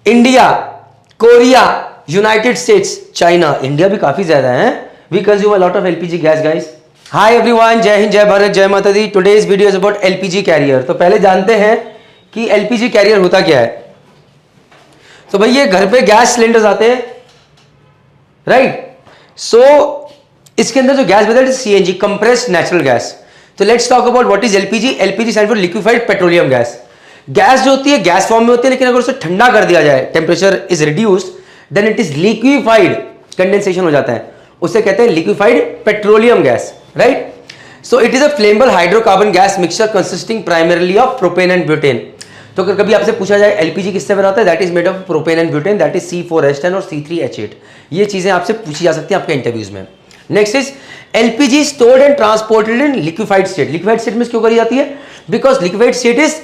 India, Korea, United States, China, India भी काफी ज्यादा है. We consume a lot of LPG gas guys. Hi everyone, जय हिंद, जय भारत, जय माता दी. Today's video is about LPG carrier. तो पहले जानते हैं कि एलपीजी कैरियर होता क्या है. तो भाई ये घर पे गैस सिलेंडर्स आते हैं, राइट. सो इसके अंदर जो गैस बदल है सीएनजी, कंप्रेस्ड नेचुरल गैस. तो let's talk about what is LPG. LPG stand for liquefied petroleum gas. Gas जो होती है गैस फॉर्म में होती है, लेकिन अगर उसे ठंडा कर दिया जाए, temperature is reduced, then it is liquefied. Condensation हो जाता है, उसे कहते हैं liquefied petroleum gas, right. So it is a flammable hydrocarbon gas mixture consisting primarily of propane and butane. तो अगर कभी आपसे पूछा जाए एलपीजी किससे बना होता है, that is made of propane and butane, that is C4H10 और C3H8. ये चीजें आपसे पूछी जा सकती हैं आपके इंटरव्यूज में. Next is LPG stored and transported in liquefied state. Liquefied state में क्यों करी जाती है? बिकॉज लिक्विफाइड स्टेट इज,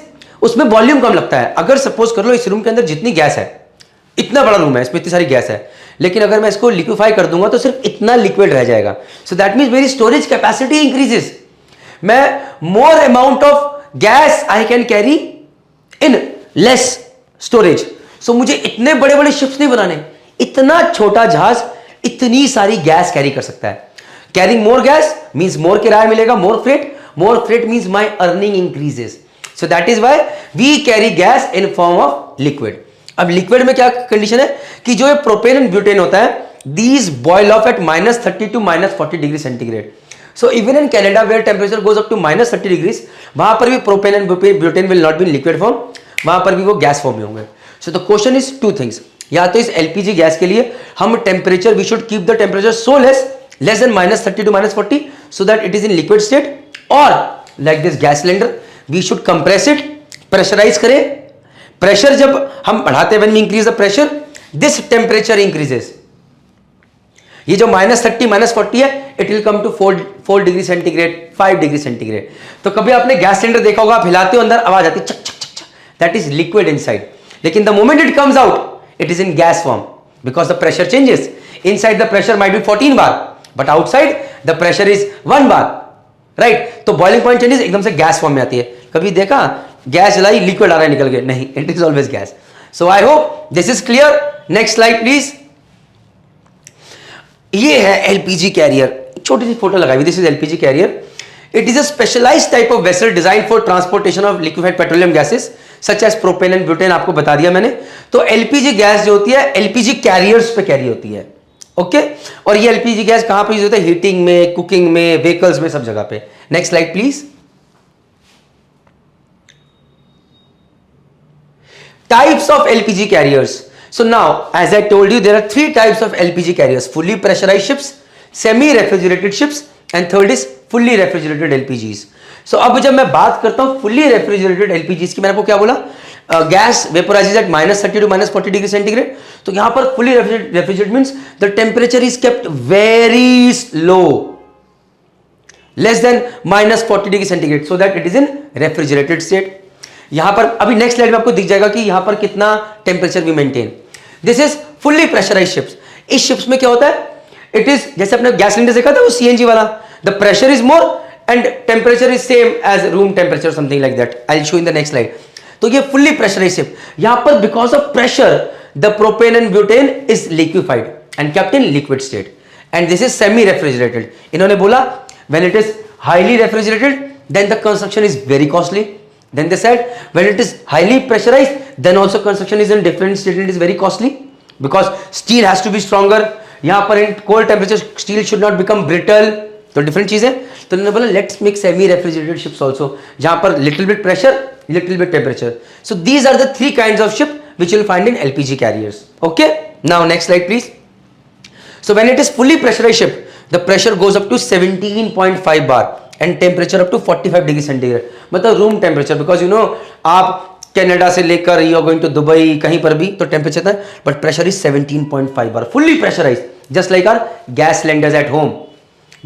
उसमें वॉल्यूम कम लगता है. अगर सपोज कर लो इस रूम के अंदर जितनी गैस है, इतना बड़ा रूम है, इसमें इतनी सारी गैस है, लेकिन अगर मैं इसको लिक्विफाई कर दूंगा तो सिर्फ इतना लिक्विड रह जाएगा. सो दैट मींस मेरी स्टोरेज कैपेसिटी इंक्रीजेस. मैं more amount of gas I can carry in less storage. So मुझे इतने बड़े बड़े शिप्स नहीं बनाने, इतना छोटा जहाज इतनी सारी गैस कैरी कर सकता है. Carrying more gas means more किराया मिलेगा, more freight means my earning increases. So that is why we carry gas in form of liquid. अब लिक्विड में क्या कंडीशन है कि जो ये प्रोपेन एंड ब्यूटेन होता है, these boil off at -30 to -40 degree centigrade. So even in Canada where temperature goes up to -30 degrees, वहां पर भी propane and butane will not be in liquid form, वहां पर भी वो गैस फॉर्म में होंगे. So the question is two things. या तो इस एलपीजी गैस के लिए हम temperature, we should keep the temperature so less than -30 to -40 so that it is in liquid state, or like this gas cylinder we should compress it, pressurize करें. Pressure जब हम बढ़ाते हैं, when we increase the pressure, this temperature increases. ये जो -30 -40 है, it will come to 4 degree centigrade, 5 degree centigrade. तो कभी आपने गैस सिलेंडर देखा होगा, आप हिलाते हो, अंदर आवाज आती है चक चक चक चक, दैट इज लिक्विड इनसाइड. लेकिन the moment it comes out, it is in gas form because the pressure changes. Inside the pressure might be 14 bar, but outside the pressure is 1 bar, right? तो boiling point changes, एकदम से gas form में आती है. कभी देखा gas जलाई, liquid आ रहा है निकल के? नहीं, it is always gas. So I hope this is clear. Next slide please. ये है LPG carrier. छोटी सी फोटो लगाई हुई. This is LPG carrier. It is a specialized type of vessel designed for transportation of liquefied petroleum gases such as propane and butane. आपको बता दिया मैंने. तो एलपीजी गैस जो होती है एलपीजी कैरियर्स पे कैरी होती है, ओके. और ये एलपीजी गैस कहां पे यूज होता है? हीटिंग में, कुकिंग में, व्हीकल्स में, सब जगह पे. Next slide please. Types of LPG carriers. So now as I told you, there are 3 types of LPG carriers: fully pressurised ships, semi refrigerated ships, and third is fully refrigerated LPGs. So अब जब मैं बात करता हूं fully refrigerated एलपीजीज की, मैंने आपको क्या बोला? Gas vaporises at -30 to -40 degree centigrade. तो यहां पर fully refrigerated means the temperature is kept very low, less than -40 degree centigrade, so that it is in refrigerated state. यहां पर अभी नेक्स्ट स्लाइड में आपको दिख जाएगा कि यहां पर कितना टेम्परेचर भी maintain. This is fully pressurised ships. इस शिप्स में क्या होता है? इट इज जैसे अपने गैस सिलेंडर देखा था वो सीएनजी वाला, the pressure is more and temperature is same as room temperature, something like that. I'll show in the next slide. तो ये fully pressurized ship. यहां पर because of pressure the propane and butane is liquefied and kept in liquid state, and this is semi refrigerated. इन्होंने बोला when it is highly refrigerated then the construction is very costly. Then they said when it is highly pressurized then also construction is in different state and it is very costly because steel has to be stronger. यहां पर in cold temperature steel should not become brittle. तो different चीजें. तो उन्होंने बोला let's make semi refrigerated ships also, जहां पर little bit pressure, little bit temperature. So these are the 3 kinds of ship which you will find in LPG carriers, okay. Now next slide please. So when it is fully pressurised ship, the pressure goes up to 17.5 bar and temperature up to 45 degree centigrade, मतलब room temperature. Because you no आप Canada से लेकर you are going to Dubai, कहीं पर भी तो temperature था, but pressure is 17.5 bar, fully pressurised, just like our gas cylinders at home.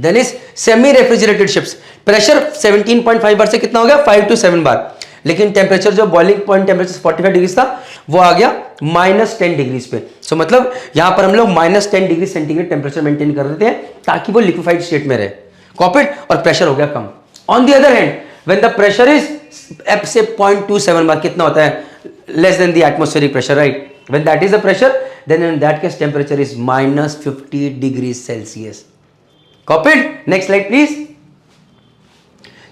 Then is semi refrigerated ships. Pressure 17.5 bar से कितना हो गया? 5 to 7 बार. लेकिन टेम्परेचर जो बॉइलिंग पॉइंट टेम्परेचर 45 डिग्री था वो आ गया -10 डिग्रीज पे. सो मतलब यहां पर हम लोग -10 डिग्री सेंटीग्रेड टेम्परेचर मेंटेन कर देते हैं ताकि वो लिक्विफाइड स्टेट में रहे. कॉपिड. और प्रेशर हो गया कम. On the other hand when the pressure is say 0.27 bar, कितना होता है? Less than the atmospheric pressure, right. When that is the pressure, then in that case temperature is minus 50 degrees Celsius. Copied? Next slide please.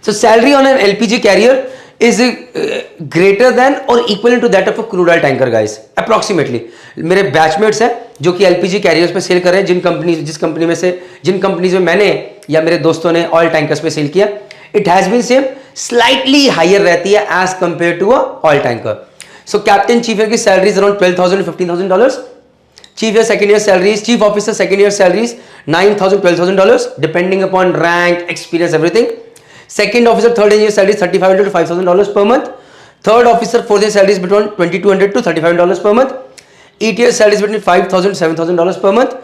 So salary on an LPG carrier is greater than or equivalent to that of a crude oil tanker guys, approximately. मेरे batchmates हैं जो कि LPG carriers पे cell कर रहे हैं, जिन companies में मैंने या मेरे दोस्तों ने ऑयल टैंकर्स पे सेल किया, it has been same, slightly higher रहती है as compare to a oil tanker. So captain chief की salary is around $12,000 to $15,000. Chief year second year salaries, chief officer second year salaries $9,000 $12,000 depending upon rank, experience, everything. Second officer third year salary $3,500 to $5,000 per month. Third officer fourth year salary is between $2,200 to $3,500 per month. ETS salary is between $5,000 to $7,000 per month.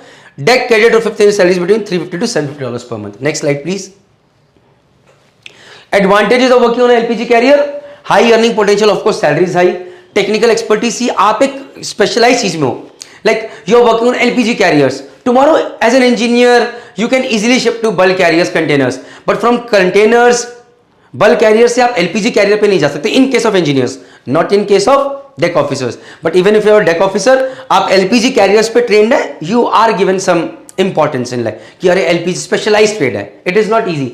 Deck cadet or fifth year salary is between $350 to $750 per month. Next slide please. Advantages of working on an LPG carrier: high earning potential, of course salary is high. Technical expertise, आप एक specialized चीज में हो, like you're working on LPG carriers. Tomorrow as an engineer you can easily ship to bulk carriers, containers, but from containers bulk carriers से आप LPG carrier पे नहीं जा सकते in case of engineers, not in case of deck officers. But even if you're a deck officer, आप LPG carriers पे trained है, you are given some importance in life कि अरे LPG specialized trade है. It is not easy.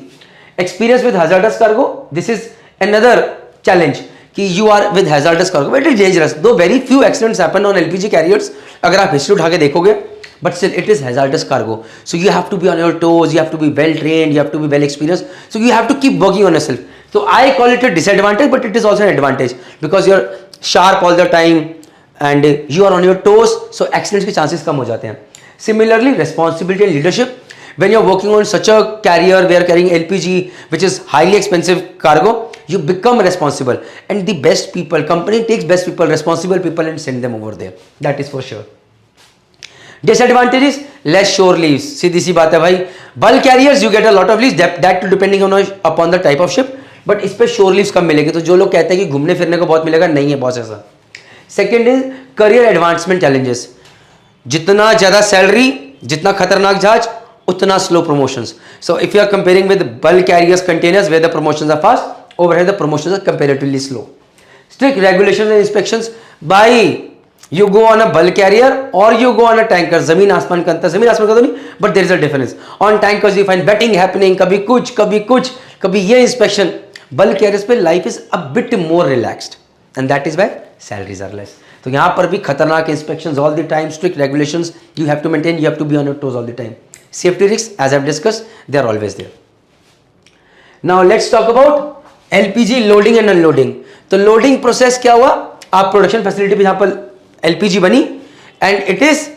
Experience with hazardous cargo, this is another challenge कि you are with hazardous cargo, but it is dangerous. Though very few accidents happen on LPG carriers, अगर आप history उठा के देखोगे, but still it is hazardous cargo. So you have to be on your toes, you have to be well trained, you have to be well experienced. So you have to keep working on yourself. So I call it a disadvantage, but it is also an advantage because you're sharp all the time and you are on your toes. So accidents के chances कम हो जाते हैं. Similarly, responsibility and leadership. When you're working on such a carrier where carrying LPG, which is highly expensive cargo, you become responsible, and the best people, company takes best people, responsible people, and send them over there. That is for sure. Disadvantages: less shore leaves. सीधी सी बात है भाई, bulk carriers you get a lot of leaves, that too depending upon the type of ship, but इस पे shore leaves कम मिलेगी. तो जो लोग कहते हैं कि घूमने फिरने को बहुत मिलेगा, नहीं है बॉस ऐसा. Second is career advancement challenges. जितना ज़्यादा सैलरी, जितना खतरनाक जहाज, उतना slow promotions. So if you are comparing with bulk carriers, containers where the promotions are fast, over here the promotions are comparatively slow. Strict regulations and inspections. By you go on a bulk carrier or you go on a tanker, जमीन आसमान का अंतर, जमीन आसमान का तो नहीं, but there is a difference. On tankers you find betting happening, कभी कुछ, कभी ये inspection. Bulk carriers पे life is a bit more relaxed, and that is why salaries are less. तो यहाँ पर भी खतरनाक inspections all the time, strict regulations you have to maintain, you have to be on your toes all the time. Safety risks, as I've discussed, they are always there. Now let's talk about LPG loading and unloading. तो loading process क्या हुआ? आप production facility पे जहाँ पर LPG बनी and it is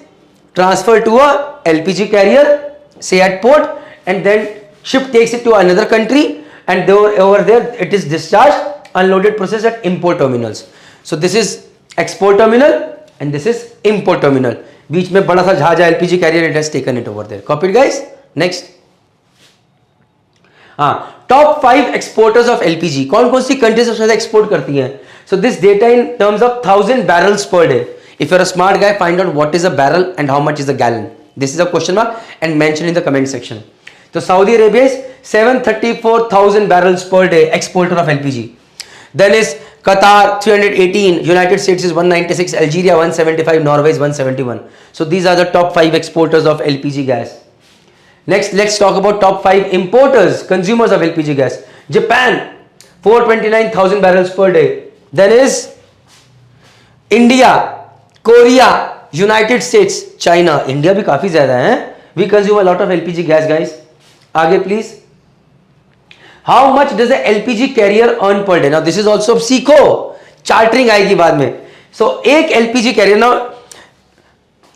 transferred to a LPG carrier, say at port, and then ship takes it to another country and over there it is discharged, unloaded process at import terminals. So this is export terminal and this is import terminal. बीच में बड़ा सा जहाज है LPG carrier, it has taken it over there. Copied guys? Next. हाँ, top 5 exporters of LPG. कौन कौन सी country सबसे ज्यादा एक्सपोर्ट करती हैं? So this data in terms of 1000 barrels per day. If you're a smart guy, find out what is a barrel and how much is a gallon. This is a question mark and mention in the comment section. So Saudi Arabia is 734,000 barrels per day exporter of LPG. Then is Qatar 318, United States is 196, Algeria 175, Norway is 171. So these are the top 5 exporters of LPG gas. Next, let's talk about top 5 importers, consumers of LPG gas. Japan, 429,000 barrels per day. Then is India, Korea, United States, China. India भी काफी ज़्यादा है. We consume a lot of LPG gas, guys. आगे please. How much does a LPG carrier earn per day? Now this is also सीखो. Chartering आएगी बाद में. So एक LPG carrier now,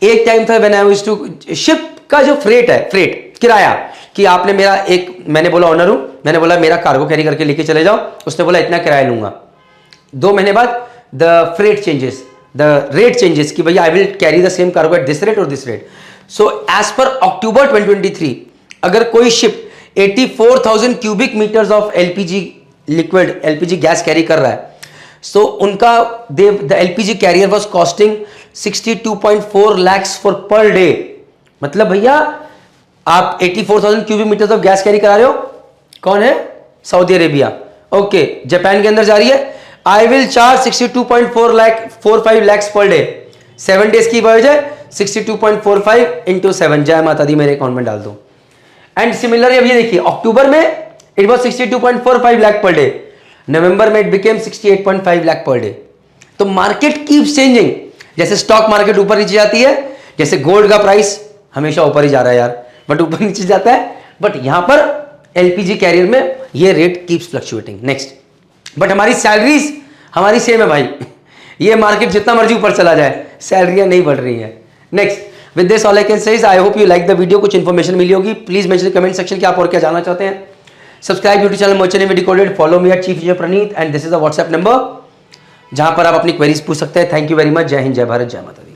एक टाइम था when I used to ship का जो फ्रेट है, फ्रेट किराया, कि आपने मेरा एक, मैंने बोला ओनर हूं, मैंने बोला मेरा कार्गो कैरी करके लेके चले जाओ, उसने बोला इतना किराया लूंगा. 2 महीने बाद the freight changes, the rate changes कि भैया I will carry the same cargo at this rate और this rate. So as per October 2023 अगर कोई ship 84,000 cubic metres of LPG liquid LPG gas carry कर रहा है, सो उनका the LPG carrier was costing 62.4 lakhs for per day. मतलब भैया आप 84,000 cubic metres of gas carry करा रहे हो. कौन है? Saudi Arabia. ओके, जापान के अंदर जा रही है, I will charge 62.45 lakhs per day. 7 days की एवरेज है 62.45 इंटू 7। जय माता दी, मेरे अकाउंट में डाल दो। एंड सिमिलरली अब ये देखिए, अक्टूबर में it was 62.45 lakh per day, नवंबर में it became 68.5 lakh per day. तो मार्केट कीप्स चेंजिंग। जैसे स्टॉक मार्केट ऊपर नीचे जाती है, जैसे गोल्ड का प्राइस हमेशा ऊपर ही जा रहा है यार, बट ऊपर नीचे जाता है, बट यहां पर एलपीजी कैरियर में ये rate keeps fluctuating. Next, but हमारी सैलरीज हमारी सेम है भाई। ये मार्केट जितना मर्जी ऊपर चला जाए, सैलरियां नहीं बढ़ रही है। Next, with this all I can say, I hope you like the video. कुछ इन्फॉर्मेशन मिली होगी, प्लीज मेंशन कमेंट सेक्शन कि आप और क्या जानना चाहते हैं। Subscribe YouTube channel merchant navy decoded, follow me at chief engineer Praneet, and this is the WhatsApp number जहां पर आप अपनी क्वेरीज पूछ सकते हैं। Thank you very much. जय हिंद, जय भारत, जय माता दी।